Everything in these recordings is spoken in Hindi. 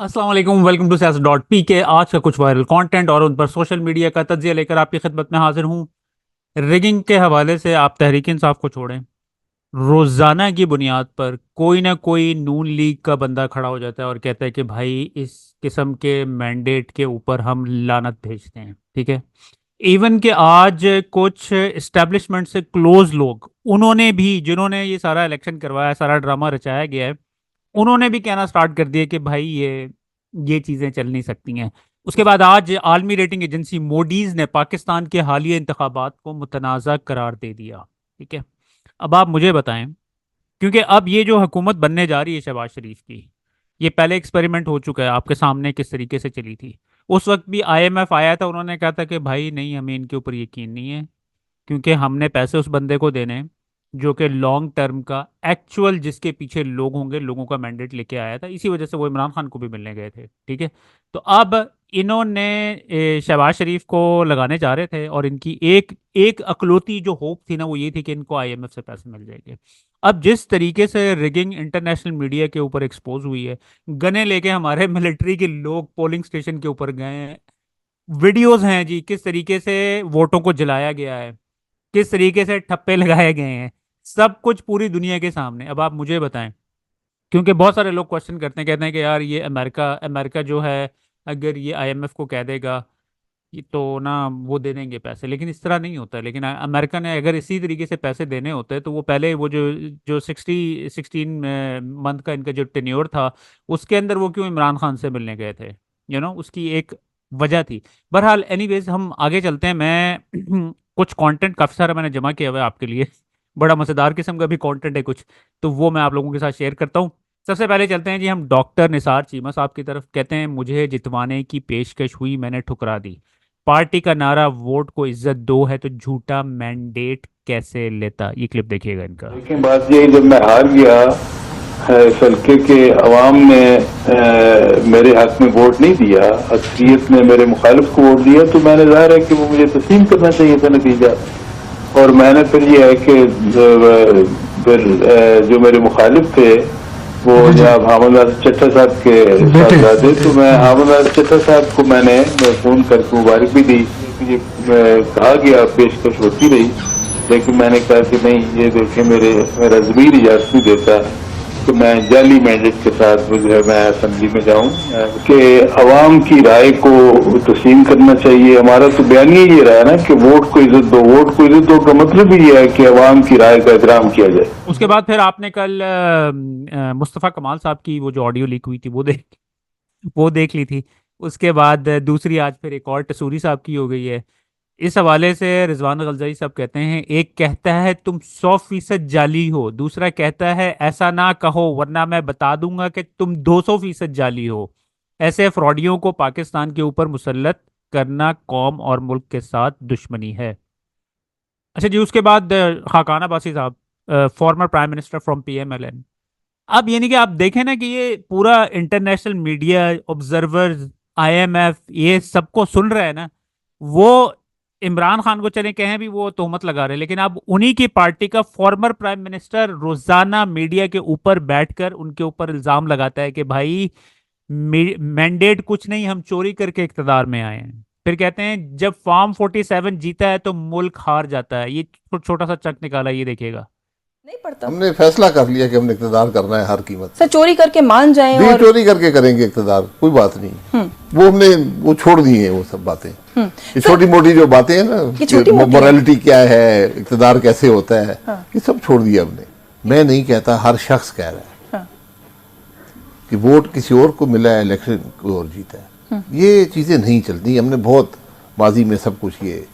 अस्सलाम वालेकुम, वेलकम टू siyaset.pk। आज का कुछ वायरल कंटेंट और उन पर सोशल मीडिया का तज्जिया लेकर आपकी खिदमत में हाजिर हूँ। रिगिंग के हवाले से आप तहरीक इंसाफ को छोड़ें, रोजाना की बुनियाद पर कोई ना कोई नून लीग का बंदा खड़ा हो जाता है और कहता है कि भाई इस किस्म के मैंडेट के ऊपर हम लानत भेजते हैं। ठीक है। इवन कि आज कुछ इस्टेब्लिशमेंट से क्लोज लोग, उन्होंने भी, जिन्होंने ये सारा इलेक्शन करवाया, सारा ड्रामा रचाया गया है, उन्होंने भी कहना स्टार्ट कर दिया कि भाई ये चीज़ें चल नहीं सकती हैं। उसके बाद आज आलमी रेटिंग एजेंसी मोडीज ने पाकिस्तान के हालिया इंतखाबात को मुतनाज़ा करार दे दिया। ठीक है। अब आप मुझे बताएं, क्योंकि अब ये जो हुकूमत बनने जा रही है शहबाज शरीफ की, ये पहले एक्सपेरिमेंट हो चुका है, आपके सामने किस तरीके से चली थी। उस वक्त भी आईएमएफ आया था, उन्होंने कहा था कि भाई नहीं, हमें इनके ऊपर यकीन नहीं है, क्योंकि हमने पैसे उस बंदे को देने हैं जो कि लॉन्ग टर्म का एक्चुअल, जिसके पीछे लोग होंगे, लोगों का मैंडेट लेके आया था। इसी वजह से वो इमरान खान को भी मिलने गए थे। ठीक है। तो अब इन्होंने शहबाज शरीफ को लगाने जा रहे थे, और इनकी एक एक अकलौती जो होप थी ना, वो ये थी कि इनको आईएमएफ से पैसे मिल जाएंगे। अब जिस तरीके से रिगिंग इंटरनेशनल मीडिया के ऊपर एक्सपोज हुई है, गने लेके हमारे मिलिट्री के लोग पोलिंग स्टेशन के ऊपर गए हैं, वीडियोज हैं जी, किस तरीके से वोटों को जलाया गया है, किस तरीके से ठप्पे लगाए गए हैं, सब कुछ पूरी दुनिया के सामने। अब आप मुझे बताएं, क्योंकि बहुत सारे लोग क्वेश्चन करते हैं, कहते हैं कि यार ये अमेरिका अमेरिका जो है, अगर ये आईएमएफ को कह देगा ये तो ना वो दे देंगे पैसे, लेकिन इस तरह नहीं होता है। लेकिन अमेरिका ने अगर इसी तरीके से पैसे देने होते हैं तो वो पहले वो जो जो 16 मंथ का इनका जो टेन्योर था, उसके अंदर वो क्यों इमरान खान से मिलने गए थे? उसकी एक वजह थी। बहरहाल एनीवेज, हम आगे चलते हैं। मैं कुछ कंटेंट काफ़ी सारा मैंने जमा किया हुआ है आपके लिए, बड़ा मज़ेदार किस्म का भी कंटेंट है कुछ, तो वो मैं आप लोगों के साथ शेयर करता हूँ। सबसे पहले चलते हैं जी हम डॉक्टर निसार चीमा साहब की तरफ। कहते हैं, मुझे जितवाने की पेशकश हुई, मैंने ठुकरा दी। पार्टी का नारा वोट को इज्जत दो है, तो झूठा मैंडेट कैसे लेता? ये क्लिप देखिएगा इनका। लेकिन बात यही, जब मैं हार गया इस हल्के के अवाम ने मेरे हक में वोट नहीं दिया, अक्सरियत ने मेरे मुखालिफ को वोट दिया, तो मैंने ज़ाहिर है कि वो मुझे तस्लीम करना चाहिए था नतीजा। और मैंने फिर ये है कि फिर जो मेरे मुखालिफ थे वो जनाब हामिद नासिर चट्टा साहब के साहबजादे, तो मैं हामिद नासिर चट्टा साहब को मैंने फ़ोन करके मुबारक भी दी। ये कहा गया, पेशकश होती रही, लेकिन मैंने कहा कि नहीं, ये देखिए मेरा ज़मीर इजाज़त नहीं देता कि मैं जाली मैंडेट के साथ जो है मैं असम्बली में जाऊं। कि अवाम की राय को तस्लीम करना चाहिए। हमारा तो बयानिया ये रहा है ना कि वोट को इज्जत दो। वोट को इज्जत दो का मतलब ही ये है कि अवाम की राय का एहतराम किया जाए। उसके बाद फिर आपने कल मुस्तफ़ा कमाल साहब की वो जो ऑडियो लीक हुई थी, वो देख ली थी। उसके बाद दूसरी आज फिर एक और टसूरी साहब की हो गई है। इस हवाले से रिजवान गलजाई साहब कहते हैं, एक कहता है तुम 100% जाली हो, दूसरा कहता है ऐसा ना कहो वरना मैं बता दूंगा कि तुम 200% जाली हो। ऐसे फ्रॉडियों को पाकिस्तान के ऊपर मुसल्लत करना कौम और मुल्क के साथ दुश्मनी है। अच्छा जी, उसके बाद खाकाना बासी साहब, former prime minister from PMLN. अब यानी कि आप देखें ना कि ये पूरा इंटरनेशनल मीडिया, ऑब्जर्वर्स, आईएमएफ, ये सबको सुन रहे हैं ना। वो इमरान खान को चले कहें भी वो तोहमत लगा रहे हैं, लेकिन अब उन्हीं की पार्टी का फॉर्मर प्राइम मिनिस्टर रोजाना मीडिया के ऊपर बैठकर उनके ऊपर इल्जाम लगाता है कि भाई मैंडेट कुछ नहीं, हम चोरी करके इक्तदार में आए हैं। फिर कहते हैं जब फॉर्म 47 जीता है तो मुल्क हार जाता है। ये छोटा सा चक निकाला, ये देखिएगा। नहीं पड़ता। हमने फैसला कर लिया कि हमने इक़्तिदार करना है हर कीमत सर चोरी करके मान जाएं भी, और चोरी करके करेंगे इक़्तिदार, कोई बात नहीं। वो हमने वो छोड़ दी है वो सब बातें। ये छोटी मोटी जो बातें हैं ना, मोरालिटी क्या है, इक़्तिदार कैसे होता है, ये सब छोड़ दिया हमने। मैं नहीं कहता, हर शख्स कह रहा है कि वोट किसी और को मिला है, इलेक्शन कोई और जीता है। ये चीजें नहीं चलती। हमने बहुत माजी में सब कुछ ये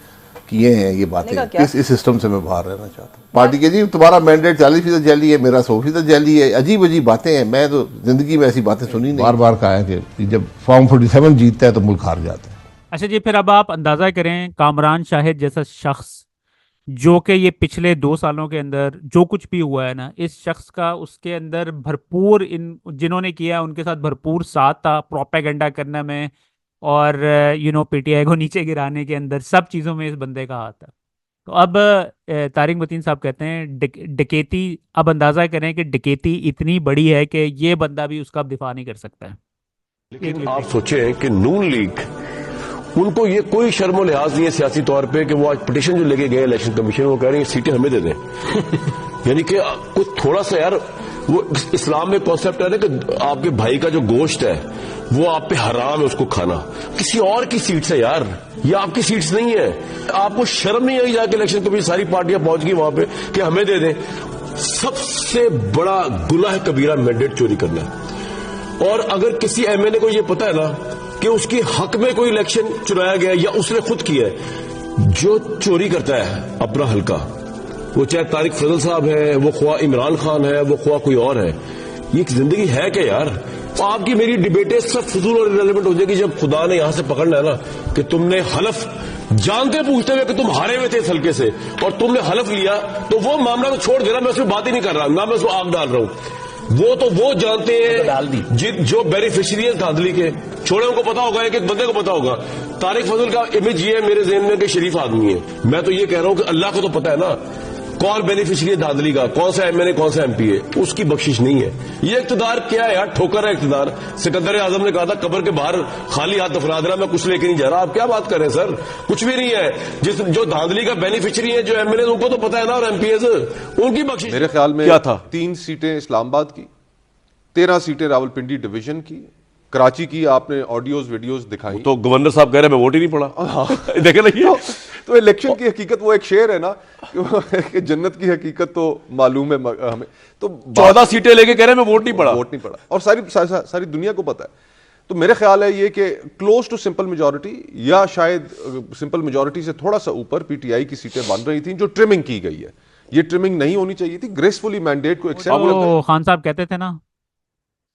किए हैं, ये बातें। इस सिस्टम से मैं बाहर रहना चाहता हूँ। पार्टी के जी तुम्हारा मैंडेट 40% जाली है, मेरा 100% जाली है, अजीब अजीब बातें हैं। मैं तो जिंदगी में ऐसी बातें सुनी नहीं। बार बार कहा है कि जब फॉर्म 47 जीतता है तो मुल्क हार जाता है। अच्छा जी, फिर अब आप अंदाजा करें, कामरान शाहिद जैसा शख्स, जो कि ये पिछले 2 सालों के अंदर जो कुछ भी हुआ है ना, इस शख्स का उसके अंदर भरपूर, इन जिन्होंने किया उनके साथ भरपूर साथ था प्रोपेगेंडा करने में, और पीटीआई को नीचे गिराने के अंदर, सब चीज़ों में इस बंदे का हाथ था। तो अब तारिक मतीन साहब कहते हैं डकैती, अब अंदाजा करें कि डकैती इतनी बड़ी है कि ये बंदा भी उसका अब दिफा नहीं कर सकता है। लेकिन आप सोचें कि नून लीग, उनको ये कोई शर्म लिहाज नहीं है सियासी तौर पे कि वो आज पिटीशन जो लेके गए इलेक्शन कमीशन, वो कह रहे हैं सीटें हमें दे दें। यानी कि कुछ थोड़ा सा यार, वो इस्लाम में कॉन्सेप्ट है ना कि आपके भाई का जो गोश्त है वो आप पे हराम है उसको खाना, किसी और की सीट्स है यार, ये आपकी सीट्स नहीं है। आपको शर्म नहीं आई जाके इलेक्शन कमीशन सारी पार्टियां पहुंच गई वहां पे कि हमें दे दें। सबसे बड़ा गुनाह कबीरा मैंडेट चोरी करना है। और अगर किसी एमएलए को ये पता है ना कि उसके हक में कोई इलेक्शन चुराया गया या उसने खुद किया है, जो चोरी करता है अपना हल्का, वो चाहे तारिक फजल साहब है, वो ख्वा इमरान खान है, वो ख्वा कोई और है, ये जिंदगी है क्या यार? आपकी मेरी डिबेटें सब फजूल और इरेलेवेंट हो जाएगी जब खुदा ने यहां से पकड़ना है ना कि तुमने हलफ जानते पूछते हुए कि तुम हारे हुए थे इस हल्के से और तुमने हलफ लिया, तो वो मामला तो छोड़ देना, मैं उसमें बात ही नहीं कर रहा, ना मैं उसको आग डाल रहा हूं। वो जानते हैं जो बेनिफिशियरी है धांधली के, छोड़े उनको पता होगा, एक बंदे को पता होगा। तारिक फजल का इमेज ये है मेरे ज़हन में कि शरीफ आदमी है। मैं तो ये कह रहा हूं कि अल्लाह को तो पता है ना कौन बेनिफिशियरी है धांधली का, कौन सा एमएलए कौन सा एमपी है, उसकी बख्शिश नहीं है। ये इख्तिदार क्या है यार, ठोकर है इख्तिदार। सिकंदर आजम ने कहा था कब्र के बाहर खाली हाथ दफना देना, मैं कुछ लेके नहीं जा रहा। आप क्या बात कर रहे हैं सर, कुछ भी नहीं है। जो धांधली का बेनिफिशियरी है, जो एमएलए, उनको तो पता है ना, और एमपीएस उनकी बख्शिश मेरे ख्याल में क्या था? 3 सीटें इस्लामाबाद की, 13 सीटें रावलपिंडी डिवीजन की, कराची की आपने ऑडियोज वीडियोस दिखाई। तो गवर्नर साहब कह रहे हैं मैं वोट ही नहीं पड़ा। देखे ना ये तो इलेक्शन की हकीकत, वो एक शेर है ना कि जन्नत की हकीकत तो मालूम है हमें। तो 14 सीटें लेके कह रहे हैं मैं वोट नहीं पड़ा, और सारी दुनिया को पता है। तो मेरे ख्याल है ये कि क्लोज टू सिंपल मेजॉरिटी या शायद सिंपल मेजॉरिटी से थोड़ा सा ऊपर पीटीआई की सीटें बन रही थी, जो ट्रिमिंग की गई है। ये ट्रिमिंग नहीं होनी चाहिए थी, ग्रेसफुली मैंडेट को एक्सेप्ट वो खान साहब कहते थे ना,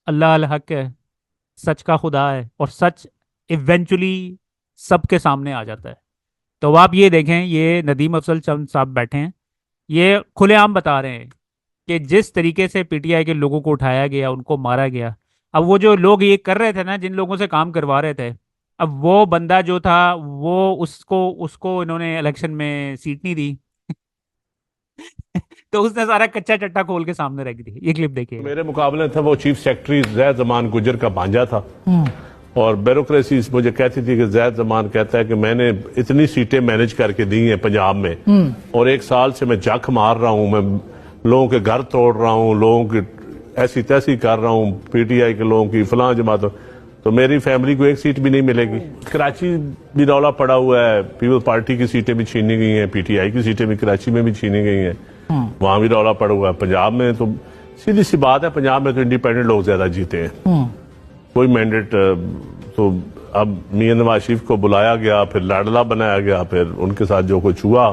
अल्लाह अल हक है, सच का खुदा है, और सच इवेंचुअली सबके सामने आ जाता है। तो अब आप ये देखें, ये नदीम अफजल चंद साहब बैठे हैं, ये खुलेआम बता रहे हैं कि जिस तरीके से पीटीआई के लोगों को उठाया गया, उनको मारा गया। अब वो जो लोग ये कर रहे थे ना, जिन लोगों से काम करवा रहे थे, अब वो बंदा जो था वो उसको उसको इन्होंने इलेक्शन में सीट नहीं दी। तो उसने सारा कच्चा चट्टा खोल के सामने रख दी। ये क्लिप देखिए। मेरे मुकाबले था वो चीफ सेक्रेटरी जैद जमान गुजर का भांजा था, और ब्यूरोक्रेसी मुझे कहती थी कि जैद जमान कहता है कि मैंने इतनी सीटें मैनेज करके दी हैं पंजाब में, और 1 साल से मैं जख मार रहा हूं, मैं लोगों के घर तोड़ रहा हूं, लोगों की ऐसी तैसी कर रहा हूं, पीटीआई के लोगों की फलां जमातों, तो मेरी फैमिली को 1 सीट भी नहीं मिलेगी। कराची भी रौला पड़ा हुआ है, पीपल्स पार्टी की सीटें भी छीनी गई हैं, पीटीआई की सीटें भी कराची में भी छीनी गई हैं, वहां भी रौला पड़ा हुआ है। पंजाब में तो सीधी सी बात है, पंजाब में तो इंडिपेंडेंट लोग ज्यादा जीते हैं, कोई मैंडेट। तो अब मियां नवाज शरीफ को बुलाया गया, फिर लाडला बनाया गया, फिर उनके साथ जो कुछ हुआ,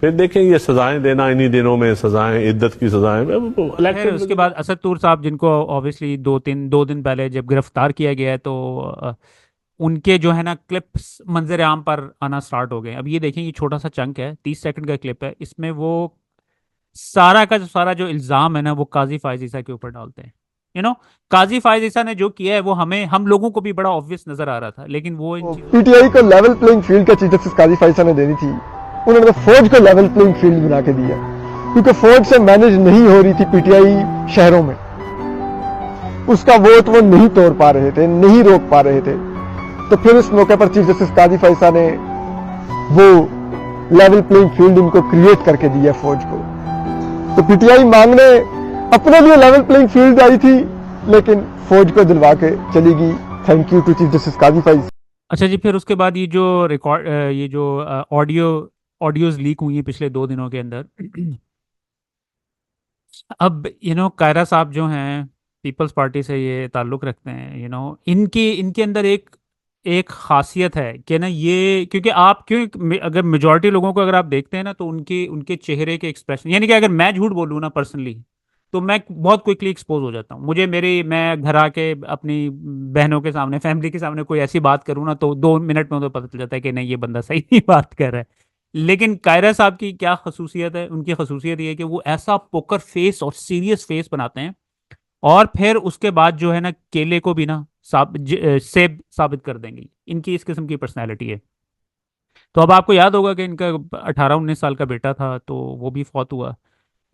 फिर देखें ये सजाएं देना इन्हीं दिनों में, सजाएं इद्दत की सजाएं। उसके बाद असद तूर साहब, जिनको ऑब्वियसली 2 दिन पहले जब गिरफ्तार किया गया है, तो उनके जो है ना क्लिप्स मंजर आम पर आना स्टार्ट हो गए। अब ये देखें, ये छोटा सा चंक है, 30 सेकंड का क्लिप है, इसमें वो सारा का सारा जो इल्जाम है ना, वो काजी फायज ईसा के ऊपर डालते हैं। काजी फायज ईसा ने जो किया है वो हम लोगों को भी बड़ा ऑब्वियस नजर आ रहा था, लेकिन वो पीटीआई को लेवल प्लेइंग फील्ड का चीफ जस्टिस काजी फायज ईसा ने देनी थी, उन्होंने तो फौज को लेवल प्लेइंग फील्ड बना के दिया, क्योंकि फौज से मैनेज नहीं हो रही थी पीटीआई शहरों में, उसका वोट वो नहीं तोड़ पा रहे थे, नहीं रोक पा रहे थे। तो फिर इस मौके पर चीफ जस्टिस काजी फायज ईसा ने वो लेवल प्लेइंग फील्ड उनको क्रिएट करके दिया फौज को। तो पीटीआई मांगने अपने लिए लेवल प्लेइंग फील्ड आई थी, लेकिन फौज को दिलवा के चली गई। Thank you to chief justice Qazi Faez. अच्छा जी, फिर उसके बाद ये जो रिकॉर्ड, ये जो ऑडियोज लीक हुई हैं पिछले 2 दिनों के अंदर, अब कायरा साहब जो हैं पीपल्स पार्टी से ये ताल्लुक़ रखते हैं, इनके अंदर एक खासियत है कि ना, ये क्योंकि अगर मेजॉरिटी लोगों को अगर आप देखते हैं ना, तो उनके चेहरे के एक्सप्रेशन, यानी कि अगर मैं झूठ बोलूँ ना पर्सनली, तो मैं बहुत क्विकली एक्सपोज हो जाता हूँ। मैं घर आके अपनी बहनों के सामने, फैमिली के सामने कोई ऐसी बात करूँ ना, तो 2 मिनट में तो पता चल जाता है कि नहीं, ये बंदा सही नहीं बात कर रहा है। लेकिन कायरा साहब की क्या खसूसियत है? उनकी खसूसियत ये है कि वो ऐसा पोकर फेस और सीरियस फेस बनाते हैं, और फिर उसके बाद जो है ना, केले को भी ना सेब साबित कर देंगे। इनकी इस किस्म की पर्सनैलिटी है। तो अब आपको याद होगा कि इनका 18-19 साल का बेटा था, तो वो भी फौत हुआ।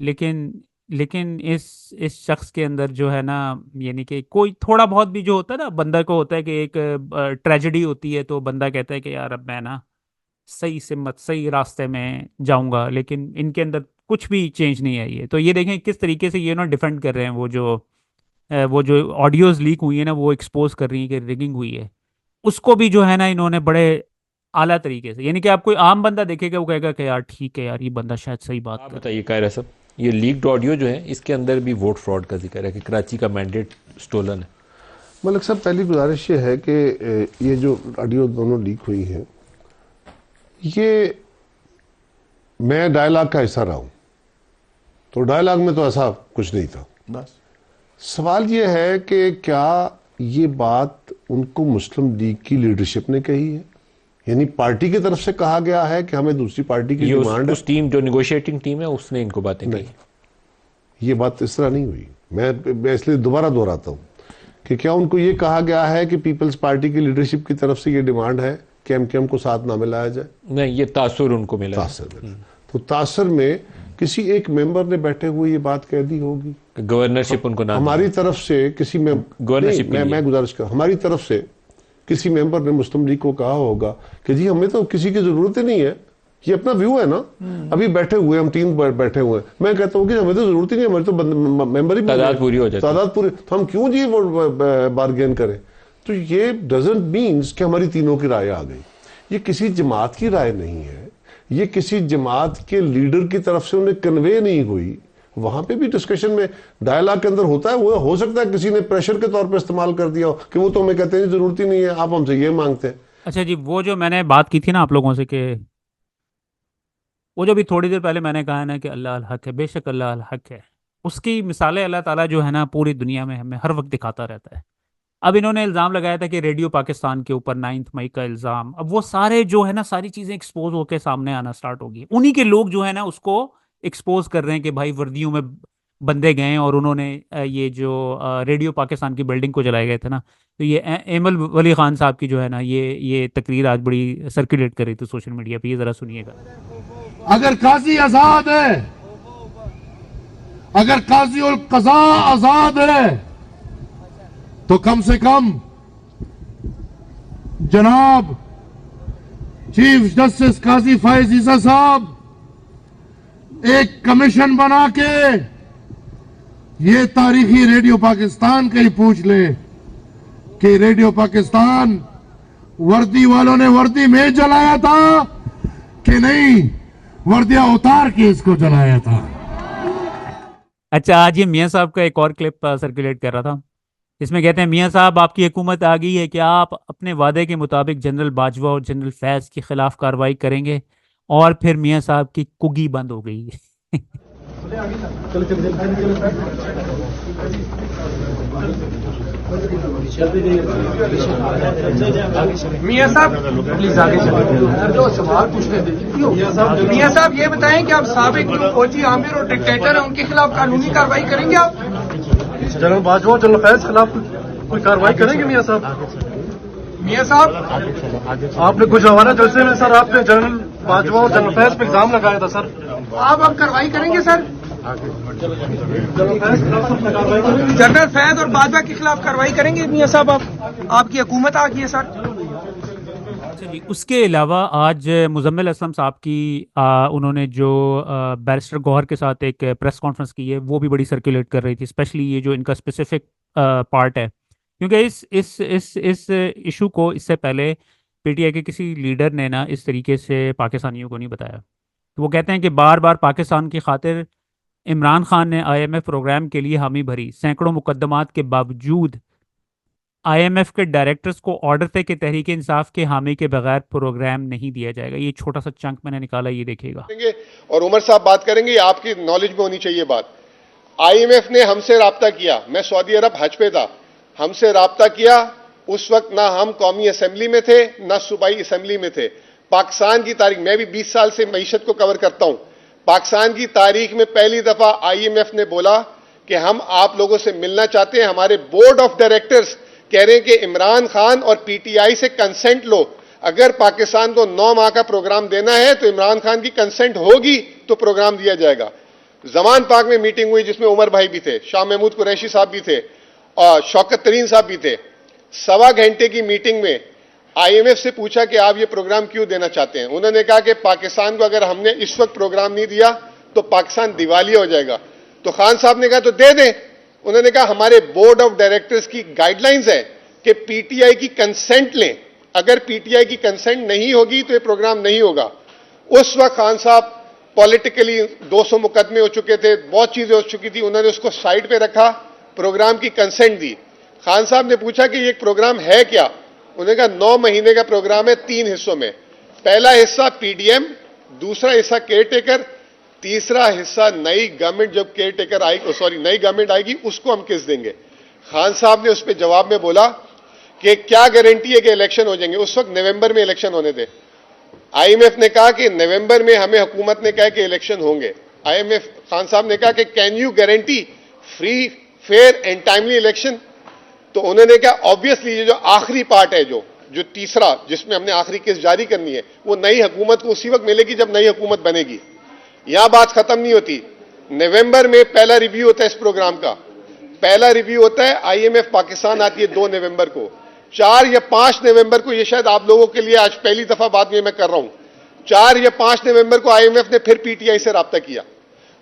लेकिन लेकिन इस शख्स के अंदर जो है ना, यानी कि कोई थोड़ा बहुत भी जो होता है ना, बंदा को होता है कि एक ट्रेजेडी होती है तो बंदा कहता है कि यार अब मैं ना सही रास्ते में जाऊंगा, लेकिन इनके अंदर कुछ भी चेंज नहीं आई है। तो ये देखें किस तरीके से ये ना डिफेंड कर रहे हैं, वो जो ऑडियोज लीक हुई है ना, वो एक्सपोज कर रही है कि रिगिंग हुई है, उसको भी जो है ना इन्होंने बड़े आला तरीके से, यानी कि आप कोई आम बंदा देखेगा वो कहेगा कि यार ठीक है यार, ये बंदा शायद सही बात आप कर। बताइए कायरा साहब, ये लीक्ड ऑडियो जो है इसके अंदर भी वोट फ्रॉड का जिक्र है कि कराची का मैंडेट स्टोलन है। मलिक साहब, पहली गुजारिश ये है कि ये जो ऑडियो दोनों लीक हुई हैं, ये मैं डायलॉग का हिस्सा रहा हूं, तो डायलॉग में तो ऐसा कुछ नहीं था। बस सवाल ये है कि क्या ये बात उनको मुस्लिम लीग की लीडरशिप ने कही है, यानी पार्टी की तरफ से कहा गया है कि हमें दूसरी पार्टी की डिमांड है? उस टीम जो नेगोशिएटिंग टीम है उसने इनको बातें कही? ये बात इस तरह नहीं हुई। मैं इसलिए दोबारा दोहराता हूं कि क्या उनको ये कहा गया है कि पीपल्स पार्टी की लीडरशिप की तरफ से ये डिमांड है कि एमकेएम को साथ ना मिलाया जाए? नहीं, ये तासुर उनको मिला। तासुर मिला। तो तासुर में किसी एक मेंबर ने बैठे हुए ये बात कह दी होगी, गवर्नरशिप उनको ना, हमारी तरफ से किसी में गवर्नरशिप, मैं गुजारिश कर, हमारी तरफ से किसी मेंबर ने मुस्लिम लीग को कहा होगा कि जी हमें तो किसी की जरूरत ही नहीं है, ये अपना व्यू है ना, अभी बैठे हुए हम 3 बैठे हुए हैं, मैं कहता हूँ कि हमें तो जरूरत ही नहीं है, हमारे तो मेंबर ही तादाद पूरी हो जाती है, तादाद पूरी, तो हम क्यों जी वो बार्गेन करें? तो ये डजंट मीन्स कि हमारी तीनों की राय आ गई। ये किसी जमात की राय नहीं है, ये किसी जमात के लीडर की तरफ से उन्हें कन्वे नहीं हुई। वहां पे भी डिस्कशन में डायलॉग के अंदर होता है, वो हो सकता है किसी ने प्रेशर के तौर पे इस्तेमाल कर दिया हो कि वो तो हमें कहते हैं जरूरत ही नहीं है, आप हमसे ये मांगते हैं। अच्छा जी, वो जो मैंने बात की थी ना आप लोगों से कि वो जो भी थोड़ी देर पहले मैंने कहा ना कि अल्लाह अल हक है, बेशक अल्लाह अल हक है, उसकी मिसालें अल्लाह ताला जो है ना पूरी दुनिया में हमें हर वक्त दिखाता रहता है। अब इन्होंने इल्ज़ाम लगाया था कि रेडियो पाकिस्तान के ऊपर 9 मई का इल्ज़ाम, अब वो सारे जो है ना सारी चीज़ें एक्सपोज होकर सामने आना स्टार्ट होगी, उन्हीं के लोग जो है ना उसको एक्सपोज कर रहे हैं कि भाई वर्दियों में बंदे गए और उन्होंने ये जो रेडियो पाकिस्तान की बिल्डिंग को जलाए गए थे ना, तो ये एमल वली खान साहब की जो है ना ये तकरीर आज बड़ी सर्कुलेट कर रही थी सोशल मीडिया पे, ये ज़रा सुनिएगा। अगर काजी आजाद है, अगर काजी उल कज़ा आजाद है, तो कम से कम जनाब चीफ जस्टिस काजी फायज ईसा साहब एक कमीशन बना के ये तारीखी रेडियो पाकिस्तान का ही पूछ ले कि रेडियो पाकिस्तान वर्दी वालों ने वर्दी में जलाया था कि नहीं, वर्दियां उतार के इसको जलाया था। अच्छा, आज ये मियां साहब का एक और क्लिप सर्कुलेट कर रहा था, इसमें कहते हैं मियां साहब आपकी हुकूमत आ गई है, क्या आप अपने वादे के मुताबिक जनरल बाजवा और जनरल फैज के खिलाफ कार्रवाई करेंगे? और फिर मियां साहब की कुगी बंद हो गई। मियां साहब प्लीज आगे चलिए, जो सवाल पूछने दीजिए। मियां साहब ये बताएं कि आप साबिक जो फौजी आमिर और डिक्टेटर हैं उनके खिलाफ कानूनी कार्रवाई करेंगे आप? जनरल बाजवा और जनरल फैज खिलाफ कोई कार्रवाई करेंगे मियां साहब? मियां साहब आपने कुछ हवाला जलसे में सर आपने जनरल बाजवा और जनरल फैज पे इल्जाम लगाया था सर, आप अब कार्रवाई करेंगे सर? जनरल फैज और बाजवा के खिलाफ कार्रवाई करेंगे मियां साहब आप? आपकी हुकूमत आ गई है सर। अच्छा जी, उसके अलावा आज मुजम्मिल असलम साहब की उन्होंने जो बैरिस्टर गौहर के साथ एक प्रेस कॉन्फ्रेंस की है वो भी बड़ी सर्कुलेट कर रही थी, स्पेशली ये जो इनका स्पेसिफिक पार्ट है, क्योंकि इस इशू को इससे पहले पीटीआई के किसी लीडर ने ना इस तरीके से पाकिस्तानियों को नहीं बताया। तो वो कहते हैं कि बार बार पाकिस्तान की खातिर इमरान खान ने IMF प्रोग्राम के लिए हामी भरी, सैकड़ों मुकदमात के बावजूद IMF के डायरेक्टर्स को ऑर्डर थे कि तहरीक इंसाफ के हामी के बगैर प्रोग्राम नहीं दिया जाएगा। ये छोटा सा चंक मैंने निकाला, ये देखिएगा। और उमर साहब बात करेंगे, आपकी नॉलेज में होनी चाहिए बात। IMF ने हमसे राब्ता किया, मैं सऊदी अरब हज पे था, हमसे राब्ता किया, उस वक्त ना हम कौमी असेंबली में थे ना सूबाई असेंबली में थे। पाकिस्तान की तारीख, मैं भी 20 साल से मईशत को कवर करता हूं, पाकिस्तान की तारीख में पहली दफा IMF ने बोला कि हम आप लोगों से मिलना चाहते हैं, हमारे बोर्ड ऑफ डायरेक्टर्स कह रहे हैं कि इमरान खान और PTI से कंसेंट लो, अगर पाकिस्तान को 9 माह का प्रोग्राम देना है तो इमरान खान की कंसेंट होगी तो प्रोग्राम दिया जाएगा। जमान पाक में मीटिंग हुई जिसमें उमर भाई भी थे, शाह महमूद कुरैशी साहब भी थे और शौकत तरीन साहब भी थे। 1.25 घंटे की मीटिंग में आईएमएफ से पूछा कि आप ये प्रोग्राम क्यों देना चाहते हैं। उन्होंने कहा कि पाकिस्तान को अगर हमने इस वक्त प्रोग्राम नहीं दिया तो पाकिस्तान दिवालिया हो जाएगा। तो खान साहब ने कहा तो दे दें। उन्होंने कहा हमारे बोर्ड ऑफ डायरेक्टर्स की गाइडलाइंस है कि पीटीआई की कंसेंट लें, अगर पीटीआई की कंसेंट नहीं होगी तो ये प्रोग्राम नहीं होगा। उस वक्त खान साहब पॉलिटिकली 200 मुकदमे हो चुके थे, बहुत चीजें हो चुकी थी, उन्होंने उसको साइड पे रखा, प्रोग्राम की कंसेंट दी। खान साहब ने पूछा कि ये प्रोग्राम है क्या। उन्होंने कहा 9 महीने का प्रोग्राम है, 3 हिस्सों में। पहला हिस्सा पीडीएम, दूसरा हिस्सा केयर टेकर, तीसरा हिस्सा नई गवर्नमेंट जब केयर टेकर आएगी, सॉरी नई गवर्नमेंट आएगी उसको हम किस देंगे। खान साहब ने उस पर जवाब में बोला कि क्या गारंटी है कि इलेक्शन हो जाएंगे। उस वक्त नवंबर में इलेक्शन होने थे। आईएमएफ ने कहा कि नवंबर में हमें हुकूमत ने कहा कि इलेक्शन होंगे। आईएमएफ खान साहब ने कहा कि can you guarantee free fair and timely election. तो उन्होंने कहा ऑब्वियसली ये जो आखिरी पार्ट है, जो तीसरा जिसमें हमने आखिरी केस जारी करनी है, वो नई हुकूमत को उसी वक्त मिलेगी जब नई हुकूमत बनेगी। यहां बात खत्म नहीं होती। नवंबर में पहला रिव्यू होता है इस प्रोग्राम का। पहला रिव्यू होता है, आईएमएफ पाकिस्तान आती है 2 नवंबर को। 4 या 5 नवंबर को, ये शायद आप लोगों के लिए आज पहली दफा बात में मैं कर रहा हूं, 4 या 5 नवंबर को आईएमएफ ने फिर पीटीआई से राब्ता किया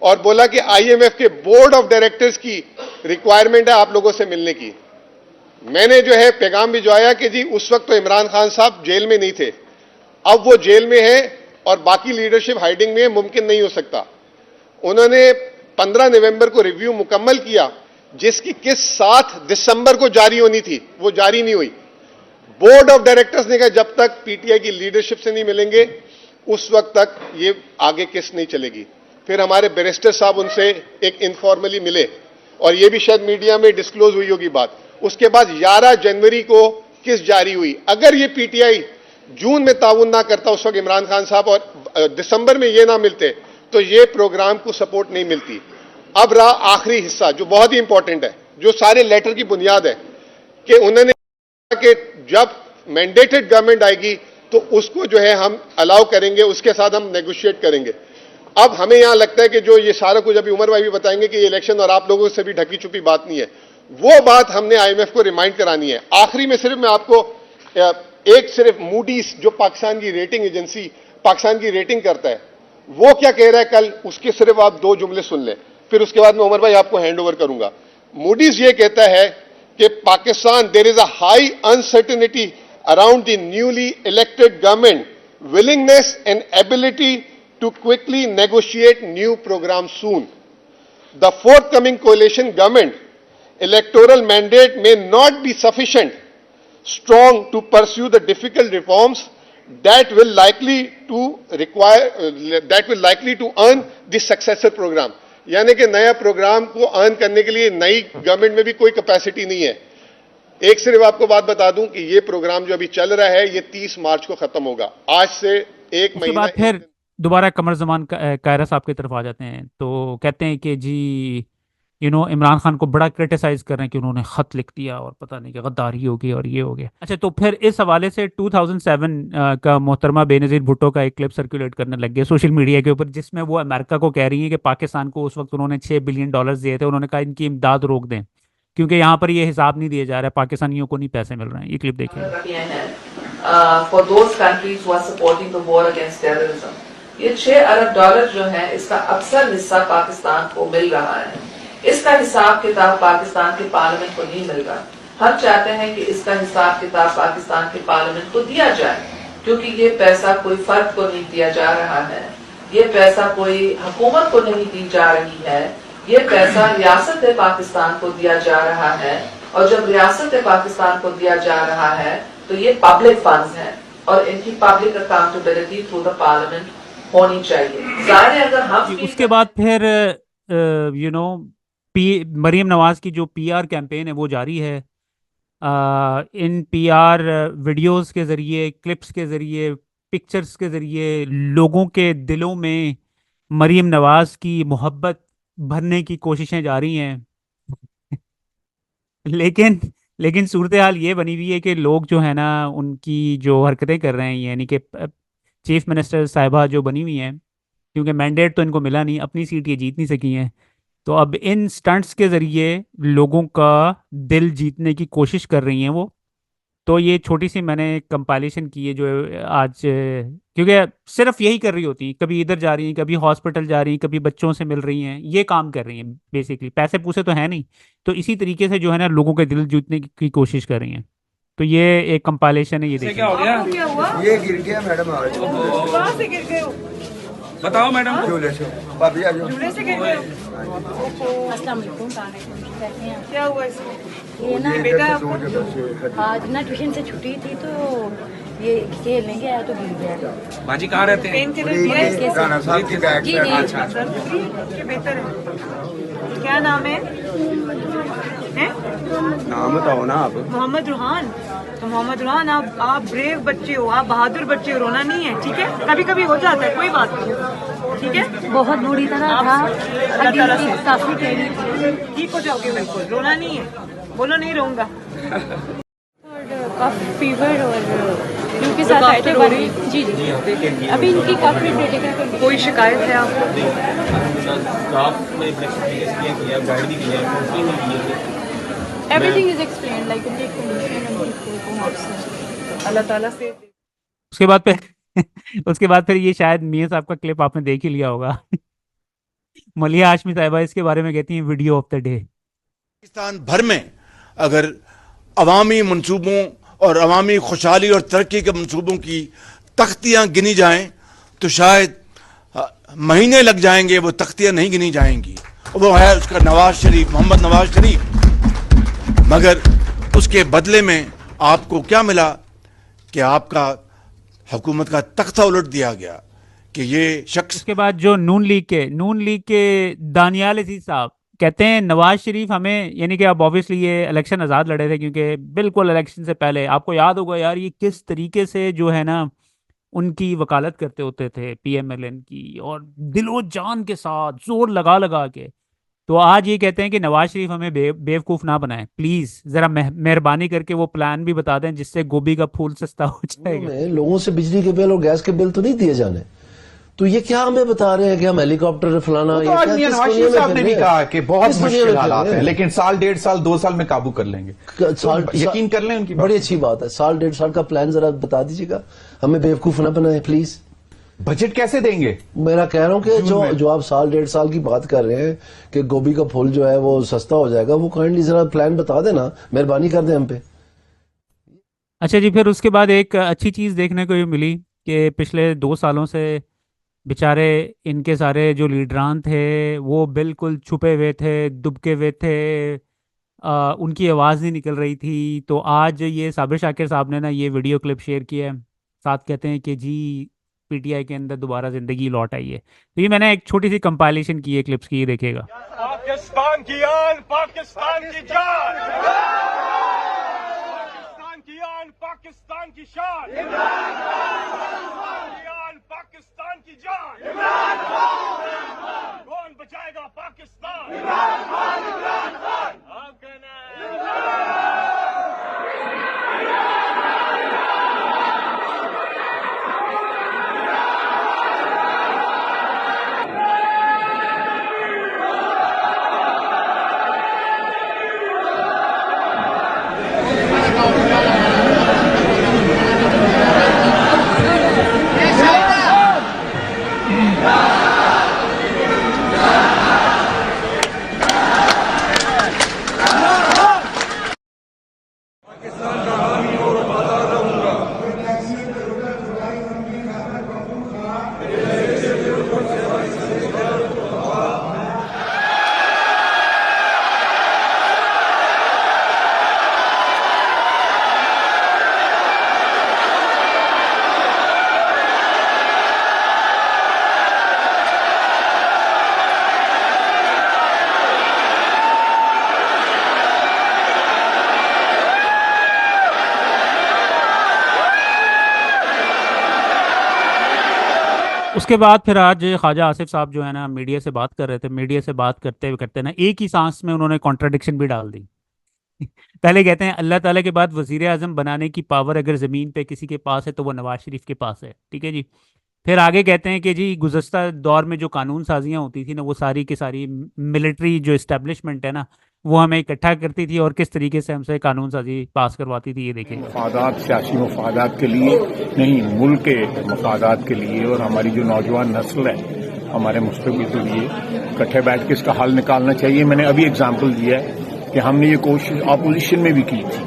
और बोला कि आईएमएफ के बोर्ड ऑफ डायरेक्टर्स की रिक्वायरमेंट है आप लोगों से मिलने की। मैंने जो है पैगाम भिजवाया कि जी उस वक्त तो इमरान खान साहब जेल में नहीं थे, अब वो जेल में है और बाकी लीडरशिप हाइडिंग में है, मुमकिन नहीं हो सकता। उन्होंने 15 नवंबर को रिव्यू मुकम्मल किया, जिसकी किस 7 दिसंबर को जारी होनी थी, वो जारी नहीं हुई। बोर्ड ऑफ डायरेक्टर्स ने कहा जब तक पीटीआई की लीडरशिप से नहीं मिलेंगे उस वक्त तक ये आगे किस नहीं चलेगी। फिर हमारे बैरिस्टर साहब उनसे एक इनफॉर्मली मिले और ये भी शायद मीडिया में डिस्क्लोज हुई होगी बात। उसके बाद 11 जनवरी को किस जारी हुई। अगर ये पीटीआई जून में ताउन ना करता उस वक्त इमरान खान साहब और दिसंबर में ये ना मिलते तो ये प्रोग्राम को सपोर्ट नहीं मिलती। अब रहा आखिरी हिस्सा जो बहुत ही इंपॉर्टेंट है, जो सारे लेटर की बुनियाद है, कि उन्होंने कहा कि जब मैंडेटेड गवर्नमेंट आएगी तो उसको जो है हम अलाउ करेंगे, उसके साथ हम नेगोशिएट करेंगे। अब हमें यहां लगता है कि जो ये सारा कुछ अभी उमर भाई भी बताएंगे कि ये इलेक्शन और आप लोगों से भी ढकी छुपी बात नहीं है, वो बात हमने आईएमएफ को रिमाइंड करानी है। आखिरी में सिर्फ मैं आपको एक सिर्फ मूडीज जो पाकिस्तान की रेटिंग एजेंसी पाकिस्तान की रेटिंग करता है, वो क्या कह रहा है कल, उसके सिर्फ आप 2 जुमले सुन लें, फिर उसके बाद मैं उमर भाई आपको हैंड ओवर करूंगा। मूडीज ये कहता है कि Pakistan there is a high uncertainty around the newly elected government, willingness and ability to quickly negotiate new programs soon. The forthcoming coalition government electoral mandate may not be sufficient strong to pursue the difficult reforms that will likely to earn the successor program. यानी कि नया प्रोग्राम को अर्न करने के लिए नई गवर्नमेंट में भी कोई कैपेसिटी नहीं है। एक सिर्फ आपको बात बता दूं कि ये प्रोग्राम जो अभी चल रहा है ये 30 मार्च को खत्म होगा। आज से 1 महीना फिर दोबारा कमर जमान कायरा साहब की तरफ आ जाते हैं, तो कहते हैं कि जी इमरान खान को बड़ा क्रिटिसाइज कर रहे हैं कि उन्होंने खत लिख दिया और पता नहीं कि गद्दारी हो गई और ये हो गया। अच्छा, तो फिर इस हवाले से 2007 का मोहतरमा बेनज़ीर भुट्टो का एक क्लिप सर्कुलेट करने लग गया सोशल मीडिया के ऊपर, जिसमें वो अमेरिका को कह रही हैं कि पाकिस्तान को उस वक्त उन्होंने $6 बिलियन दिए थे, उन्होंने कहा इनकी इमदाद रोक दें क्योंकि यहाँ पर ये हिसाब नहीं दिया जा रहा है, पाकिस्तानियों को नहीं पैसे मिल रहे हैं। ये क्लिप देखिए। ये $6 अरब जो है इसका अक्सर हिस्सा पाकिस्तान को मिल रहा है। इसका हिसाब किताब पाकिस्तान के पार्लियामेंट को नहीं मिल रहा। हम चाहते हैं कि इसका हिसाब किताब पाकिस्तान के पार्लियामेंट को दिया जाए, क्योंकि ये पैसा कोई फर्द को नहीं दिया जा रहा है, ये पैसा कोई हुकूमत को नहीं दी जा रही है, ये पैसा रियासत पाकिस्तान को दिया जा रहा है। और जब रियासत पाकिस्तान को दिया जा रहा है तो ये पब्लिक फंड्स हैं और इनकी public accountability through the parliament होनी चाहिए। जाहिर है अगर हम उसके बाद फिर मरीम नवाज की जो पीआर कैंपेन है वो जारी है। इन पीआर वीडियोस के ज़रिए, क्लिप्स के ज़रिए, पिक्चर्स के ज़रिए लोगों के दिलों में मरीम नवाज की मोहब्बत भरने की कोशिशें जारी हैं लेकिन सूरत हाल ये बनी हुई है कि लोग जो है ना उनकी जो हरकतें कर रहे हैं, यानी कि चीफ मिनिस्टर साहिबा जो बनी हुई हैं, क्योंकि मैंडेट तो इनको मिला नहीं, अपनी सीट ये जीत नहीं सकी हैं। तो अब इन स्टंट्स के ज़रिए लोगों का दिल जीतने की कोशिश कर रही हैं वो। तो ये छोटी सी मैंने कंपाइलेशन की है जो आज, क्योंकि सिर्फ यही कर रही होती हैं, कभी इधर जा रही हैं, कभी हॉस्पिटल जा रही हैं, कभी बच्चों से मिल रही हैं, ये काम कर रही हैं बेसिकली। पैसे पूसे तो है नहीं, तो इसी तरीके से जो है ना लोगों के दिल जीतने की कोशिश कर रही हैं। तो ये एक कंपाइलेशन है, ये देखिए। क्या हो गया? क्या हुआ? ये गिर गया मैडम आज। कहाँ से गिर गए हो? बताओ मैडम। झूले से भाभी आ जाओ। झूले से गिर गए हो? अस्सलाम वालेकुम। क्या हुआ इसमें? ये ना बेटा आज ना ट्यूशन से छुट्टी थी तो ये खेलने गया तो गिर गया। बाजी कहाँ रहते हैं? पेन किलर दिया है? राणा साहब की बैग जी में। नहीं। अच्छा अच्छा। ये बेहतर है। क्या नाम है? हैं? नाम बताओ ना आप। मोहम्मद रुहान। तो मोहम्मद रुहान, आप ब्रेव बच्चे हो, आप बहादुर बच्चे हो, रोना नहीं है, ठीक है? कभी कभी हो जाता है, कोई बात नहीं, ठीक है? बहुत बुरी तरह था, अल्लाह ताला से काफी टेढ़ी थी। ठीक हो जाओगे बिल्कुल, रोना नहीं है, बोलो नहीं रहूंगा। काफी फीवर और फ्लू के साथ आए थे बारी। जी जी अभी इनकी काफी क्रिटिकल। कोई शिकायत है आपको? एवरीथिंग इज एक्सप्लेन्ड लाइक उनकी कंडीशन उनकी अल्लाह ताला से। उसके बाद फिर उसके बाद फिर ये शायद मियां साहब का क्लिप आपने देख ही लिया होगा। मलिया हाशमी साहिबा इसके बारे में कहती हैं video of the day. Pakistan भर में अगर अवामी मंसूबों और अवामी खुशहाली और तरक्की के मंसूबों की तख्तियां गिनी जाएं तो शायद महीने लग जाएंगे, वो तख्तियां नहीं गिनी जाएंगी। वो है उसका नवाज शरीफ, मोहम्मद नवाज शरीफ। मगर उसके बदले में आपको क्या मिला कि आपका हुकूमत का तख्ता उलट दिया गया कि ये शख्स। उसके बाद जो नून लीग के दानियाल अजीज साहब कहते हैं नवाज शरीफ हमें, यानी कि अब ऑब्वियसली ये इलेक्शन आज़ाद लड़े थे, क्योंकि बिल्कुल इलेक्शन से पहले आपको याद होगा यार ये किस तरीके से जो है ना उनकी वकालत करते होते थे PMLN की, और दिलो जान के साथ जोर लगा लगा के। तो आज ये कहते हैं कि नवाज शरीफ हमें बेवकूफ़ ना बनाएं, प्लीज़ ज़रा मेहरबानी करके वो प्लान भी बता दें जिससे गोभी का फूल सस्ता हो जाएगा। लोगों से बिजली के बिल और गैस के बिल तो नहीं दिए जाने, तो ये क्या हमें बता रहे हैं कि हम हेलीकॉप्टर फलाना। तो आज मियां नवाज शरीफ साहब ने भी कहा कि बहुत मुश्किल हालात हैं, लेकिन साल 1.5 साल 2 साल में काबू कर लेंगे। यकीन कर लें उनकी बड़ी अच्छी बात है। साल 1.5 साल का प्लान जरा बता दीजिएगा, हमें बेवकूफ ना बनाए प्लीज। बजट कैसे देंगे? मैं कह रहा हूँ कि जो आप साल 1.5 साल की बात कर रहे हैं कि गोभी का फूल जो है वो सस्ता हो जाएगा, वो काइंडली जरा प्लान बता देना, मेहरबानी कर दें हम पे। अच्छा जी, फिर उसके बाद एक अच्छी चीज़ देखने को ये मिली कि पिछले 2 सालों से बेचारे इनके सारे जो लीडरान थे वो बिल्कुल छुपे हुए थे, दुबके हुए थे, उनकी आवाज़ नहीं निकल रही थी। तो आज ये साबिर शाकिर साहब ने ना ये वीडियो क्लिप शेयर किया है, साथ कहते हैं कि जी PTI के अंदर दोबारा ज़िंदगी लौट आई है। तो ये मैंने एक छोटी सी कंपाइलेशन की है क्लिप्स की, ये देखिएगा। पाकिस्तान की आन, पाकिस्तान की जान, पाकिस्तान की आन, पाकिस्तान की शान, पाकिस्तान की जान, कौन बचाएगा पाकिस्तान? आप कहना उसके बाद फिर आज ख्वाजा आसिफ साहब जो है ना मीडिया से बात कर रहे थे, मीडिया से बात करते ना एक ही सांस में उन्होंने कॉन्ट्राडिक्शन भी डाल दी। पहले कहते हैं अल्लाह ताला के बाद वज़ीर आज़म बनाने की पावर अगर ज़मीन पे किसी के पास है तो वो नवाज शरीफ के पास है, ठीक है जी। फिर आगे कहते हैं कि जी गुज़श्ता दौर में जो कानून साजियाँ होती थी ना, वो सारी की सारी मिलिट्री जो इस्टेब्लिशमेंट है ना, वो हमें इकट्ठा करती थी और किस तरीके से हमसे कानून साजी पास करवाती थी, ये देखें। मफादात, सियासी मफादात के लिए नहीं, मुल्क के मफादात के लिए और हमारी जो नौजवान नस्ल है, हमारे मुस्तकबिल के लिए इकट्ठे बैठ के इसका हल निकालना चाहिए। मैंने अभी एग्जाम्पल दिया है कि हमने ये कोशिश अपोजिशन में भी की थी,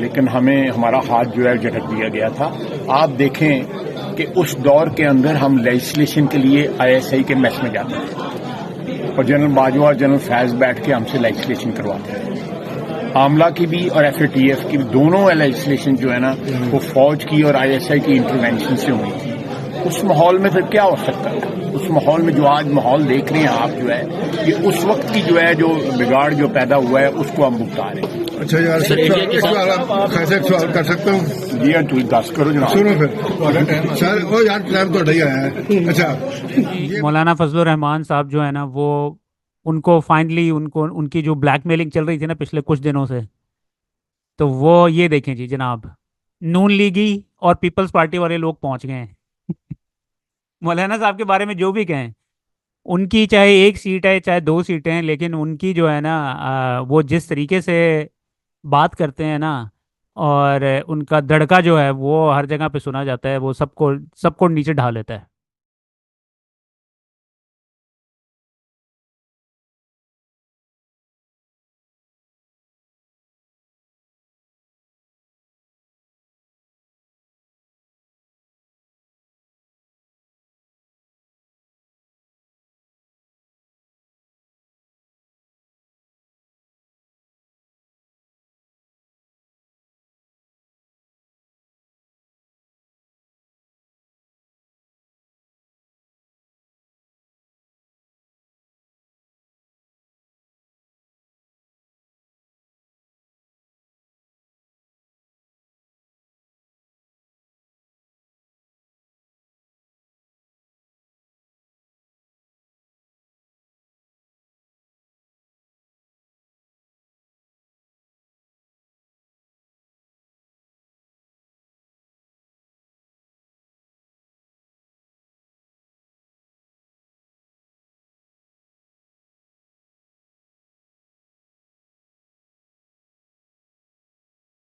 लेकिन हमें हमारा हाथ जो है झटक दिया गया था। आप देखें कि उस दौर के अंदर हम लेजिस्लेशन के लिए ISI के मैच में जाते थे और जनरल बाजवा और जनरल फैज बैठ के हमसे लेजिस्लेशन करवाते थे। आमला की भी और FATF की भी, दोनों लेजिस्लेशन जो है ना वो फौज की और ISI की इंटरवेंशन से हुई थी। उस माहौल में फिर क्या हो सकता है? उस माहौल में जो आज माहौल देख रहे हैं आप जो है, ये उस वक्त की जो है जो बिगाड़ जो पैदा हुआ है उसको हम भुगता रहे हैं। अच्छा यार, कैसे सवाल कर सकता हूँ जी? तू 10 करो जनाब। सुनो फिर सर, वो यार टाइम तो ही आया है। अच्छा, मौलाना फजलुर रहमान साहब जो है ना, वो उनको फाइनली उनकी जो ब्लैकमेलिंग चल रही थी ना पिछले कुछ दिनों से, तो वो ये देखें जी जनाब, नून लीगी और पीपल्स पार्टी वाले लोग पहुंच गए हैं। मौलाना साहब के बारे में जो भी कहें, उनकी चाहे 1 सीट है चाहे 2 सीटें हैं, लेकिन उनकी जो है ना वो जिस तरीके से बात करते हैं ना, और उनका दड़का जो है वो हर जगह पे सुना जाता है, वो सबको नीचे ढा लेता है।